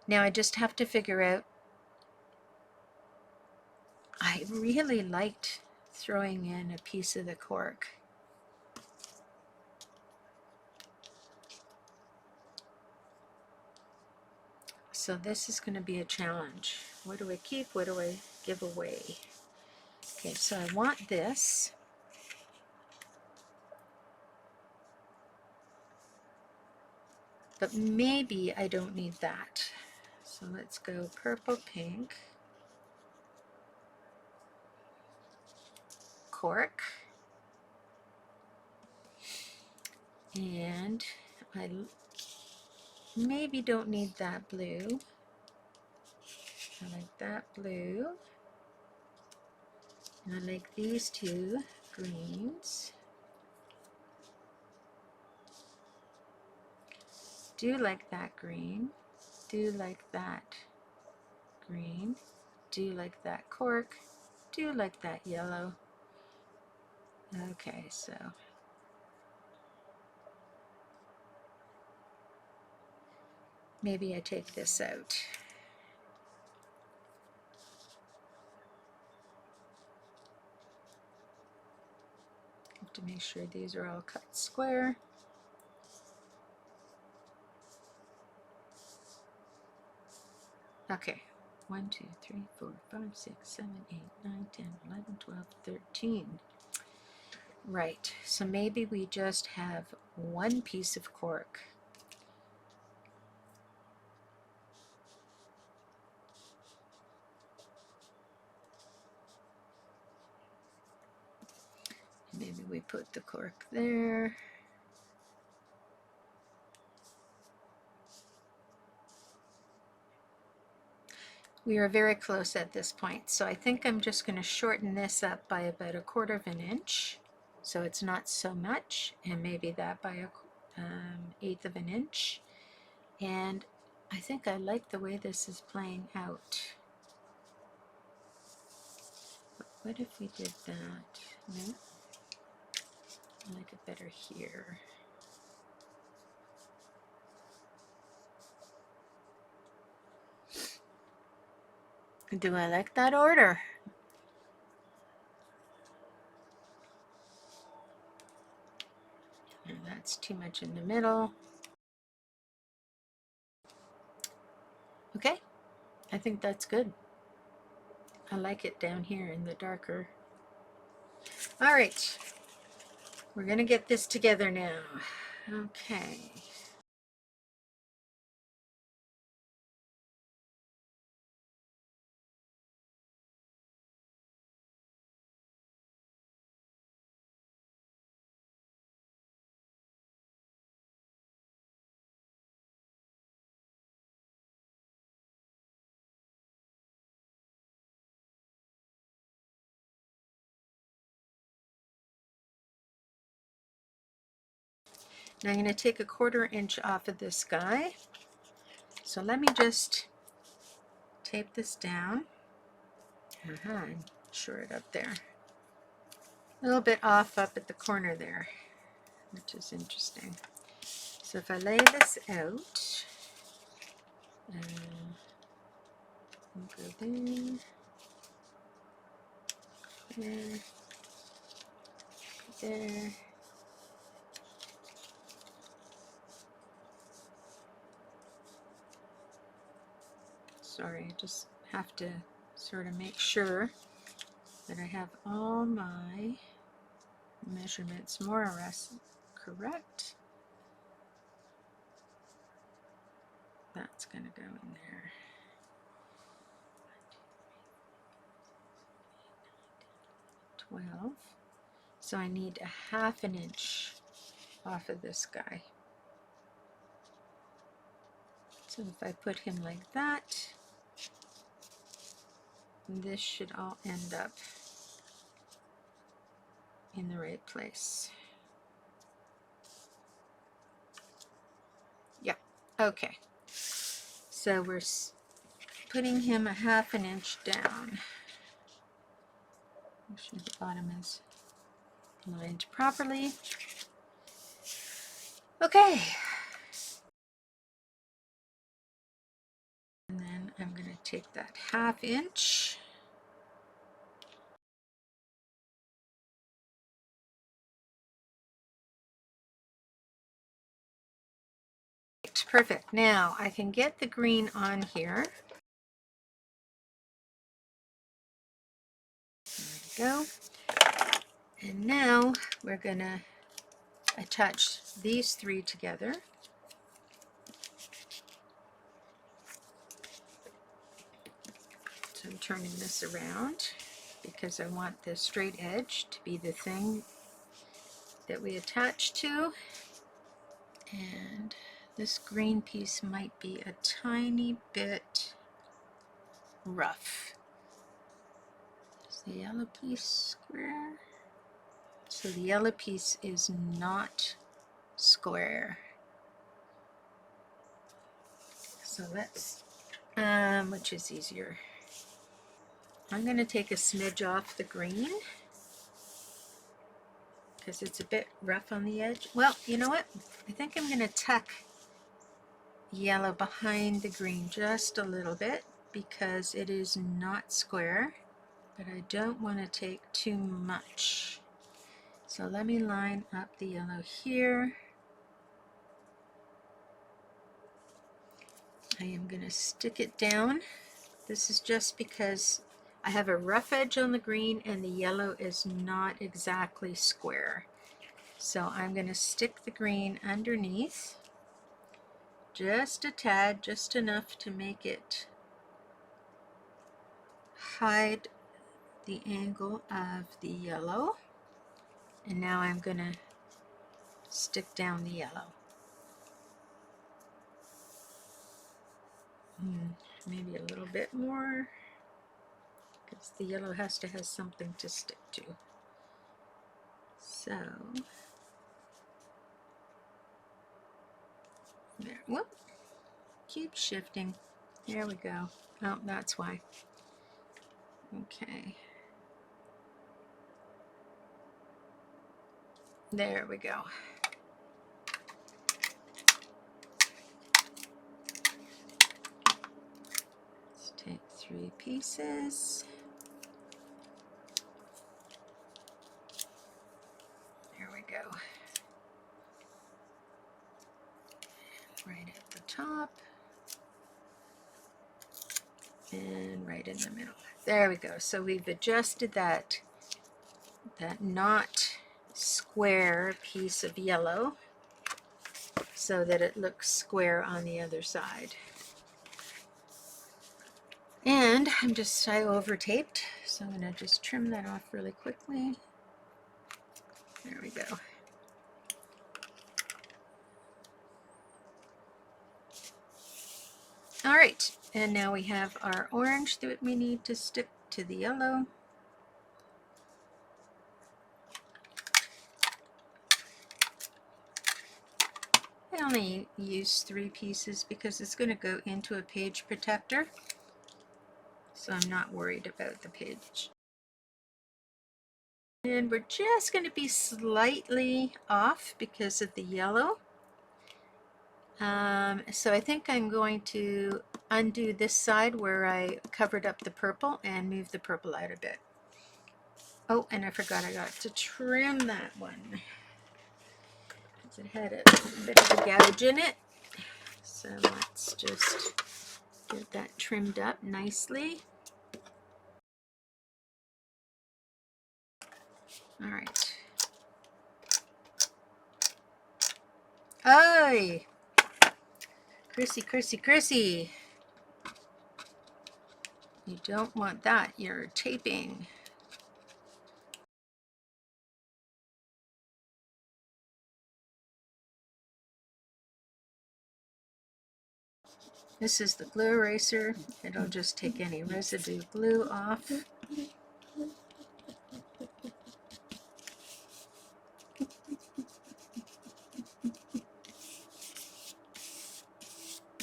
Now I just have to figure out, I really liked throwing in a piece of the cork. So this is going to be a challenge. What do I keep? What do I give away? Okay, so I want this. But maybe I don't need that. So let's go purple, pink, cork, and I maybe don't need that blue. I like that blue. And I like these two greens. Do like that green. Do like that green. Do like that cork. Do like that yellow. Okay, so maybe I take this out. Have to make sure these are all cut square. Okay, 1, 2, 3, 4, 5, 6, 7, 8, 9, 10, 11, 12, 13. Right, so maybe we just have one piece of cork. Maybe we put the cork there. We are very close at this point, so I think I'm just going to shorten this up by about 1/4 of an inch, so it's not so much, and maybe that by a 1/8 of an inch. And I think I like the way this is playing out. But what if we did that? No, I like it better here. Do I like that order? And that's too much in the middle. Okay, I think that's good. I like it down here in the darker. All right, we're gonna get this together now. Okay. Now I'm going to take 1/4 inch off of this guy. So let me just tape this down. And shore it up there. A little bit off up at the corner there, which is interesting. So if I lay this out, we'll go there, there, there. Sorry, I just have to sort of make sure that I have all my measurements more or less correct. That's going to go in there. 12. So I need 1/2 an inch off of this guy. So if I put him like that, this should all end up in the right place. Yep, okay. So we're putting him 1/2 an inch down. Make sure the bottom is lined properly. Okay. And then I'm going to take that 1/2 inch. Perfect. Now I can get the green on here. There we go. And now we're going to attach these 3 together. So I'm turning this around because I want the straight edge to be the thing that we attach to. And this green piece might be a tiny bit rough. Just the yellow piece square? So the yellow piece is not square. So let's, which is easier? I'm going to take a smidge off the green because it's a bit rough on the edge. Well, you know what? I think I'm going to tuck yellow behind the green just a little bit because it is not square, but I don't want to take too much. So let me line up the yellow here. I am going to stick it down. This is just because I have a rough edge on the green and the yellow is not exactly square. So I'm going to stick the green underneath just a tad, just enough to make it hide the angle of the yellow. And now I'm going to stick down the yellow. Maybe a little bit more, because the yellow has to have something to stick to. So, there, whoop, keep shifting. There we go. Oh, that's why. Okay. There we go. Let's take 3 pieces. There we go. Right at the top. And right in the middle. There we go. So we've adjusted that not square piece of yellow so that it looks square on the other side. And I over taped, so I'm going to just trim that off really quickly. There we go. All right, and now we have our orange that we need to stick to the yellow. I only use 3 pieces because it's going to go into a page protector, so I'm not worried about the page. And we're just going to be slightly off because of the yellow. So I think I'm going to undo this side where I covered up the purple and move the purple out a bit. Oh, and I forgot I got to trim that one. It had a bit of a gouge in it. So let's just get that trimmed up nicely. All right. Aye! Chrissy. You don't want that. You're taping. This is the glue eraser. It'll just take any residue glue off.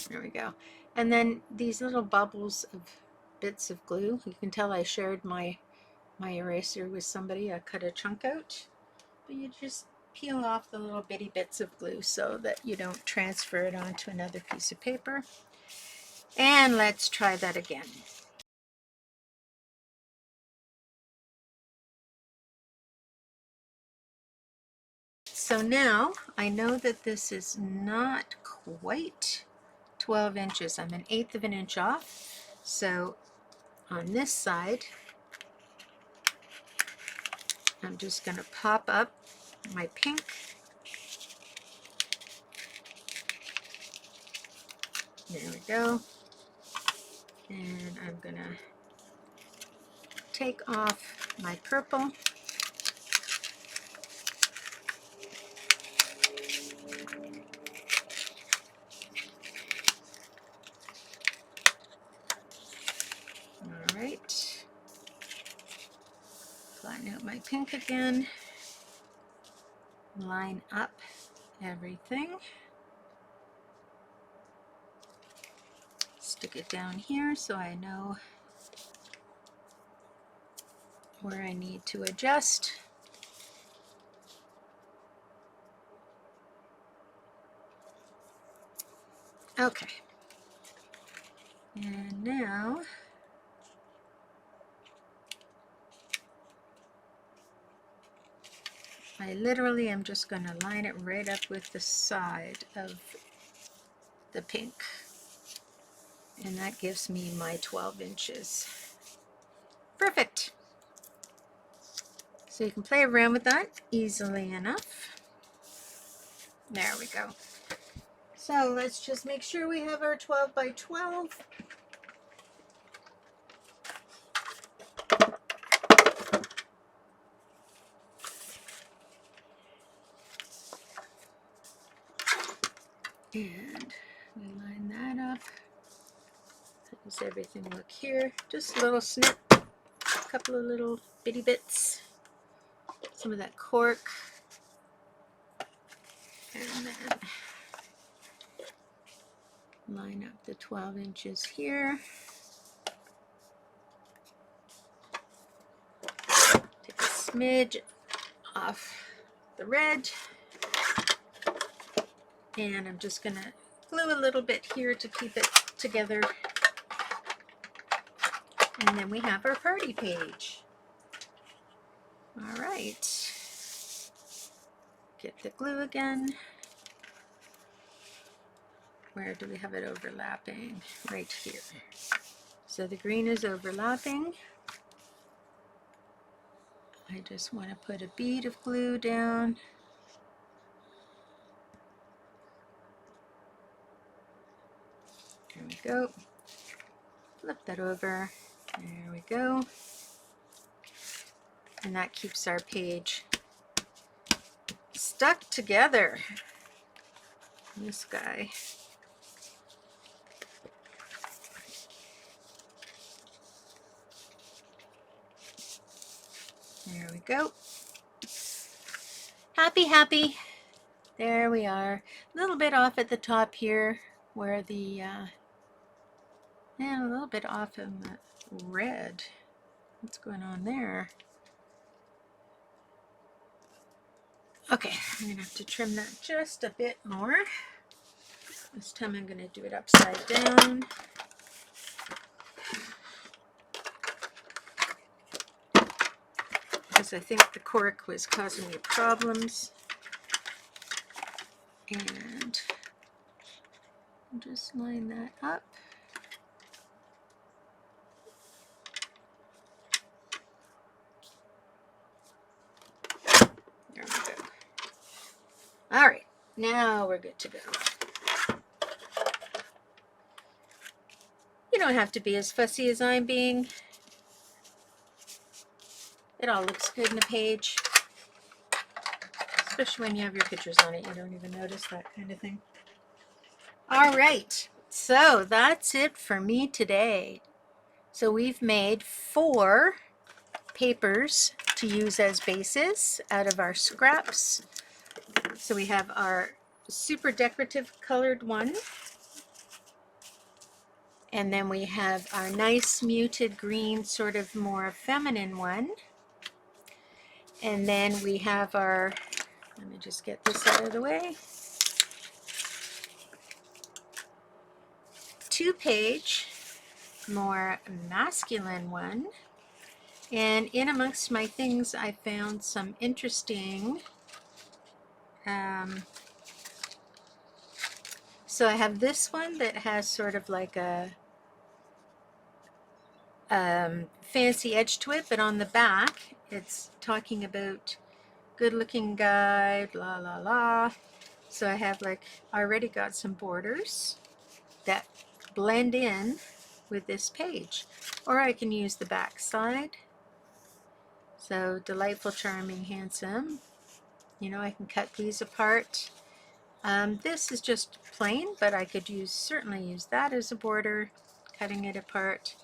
There we go. And then these little bubbles of bits of glue, you can tell I shared my eraser with somebody. I cut a chunk out, but you just peel off the little bitty bits of glue so that you don't transfer it onto another piece of paper. And let's try that again. So now I know that this is not quite 12 inches. I'm 1/8 of an inch off. So on this side, I'm just going to pop up my pink. There we go. And I'm going to take off my purple. All right. Flatten out my pink again. Line up everything. Stick it down here so I know where I need to adjust. Okay. And now I literally am just going to line it right up with the side of the pink. And that gives me my 12 inches. Perfect. So you can play around with that easily enough. There we go. So let's just make sure we have our 12 by 12. And we line that up. How does everything look here? Just a little snip, a couple of little bitty bits, some of that cork, and then line up the 12 inches here. Take a smidge off the red, and I'm just going to glue a little bit here to keep it together. And then we have our party page. All right. Get the glue again. Where do we have it overlapping? Right here. So the green is overlapping. I just want to put a bead of glue down. There we go. Flip that over. There we go. And that keeps our page stuck together. This guy. There we go. Happy, happy. There we are. A little bit off at the top here where the, and a little bit off in the red. What's going on there? Okay, I'm going to have to trim that just a bit more. This time I'm going to do it upside down. Because I think the cork was causing me problems. And just line that up. There we go. All right, now we're good to go. You don't have to be as fussy as I'm being. It all looks good in the page. Especially when you have your pictures on it, you don't even notice that kind of thing. All right, so that's it for me today. So we've made 4 papers to use as bases out of our scraps. So we have our super decorative colored one. And then we have our nice muted green, sort of more feminine one. And then we have our, let me just get this out of the way, 2-page, more masculine one. And in amongst my things, I found some interesting, so I have this one that has sort of like a fancy edge to it, but on the back, it's talking about good looking guy, blah, blah, blah. So I have like already got some borders that blend in with this page. Or I can use the back side. So delightful, charming, handsome. You know, I can cut these apart. This is just plain, but I could certainly use that as a border, cutting it apart.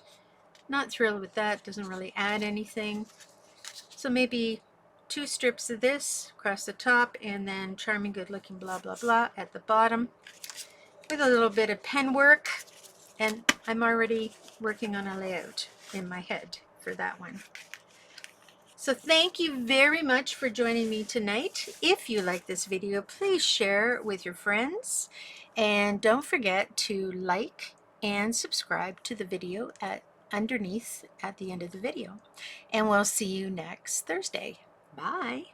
Not thrilled with that, doesn't really add anything. So maybe 2 strips of this across the top, and then charming, good looking, blah, blah, blah at the bottom with a little bit of pen work. And I'm already working on a layout in my head for that one. So thank you very much for joining me tonight. If you like this video, please share with your friends. And don't forget to like and subscribe to the video underneath at the end of the video. And we'll see you next Thursday. Bye.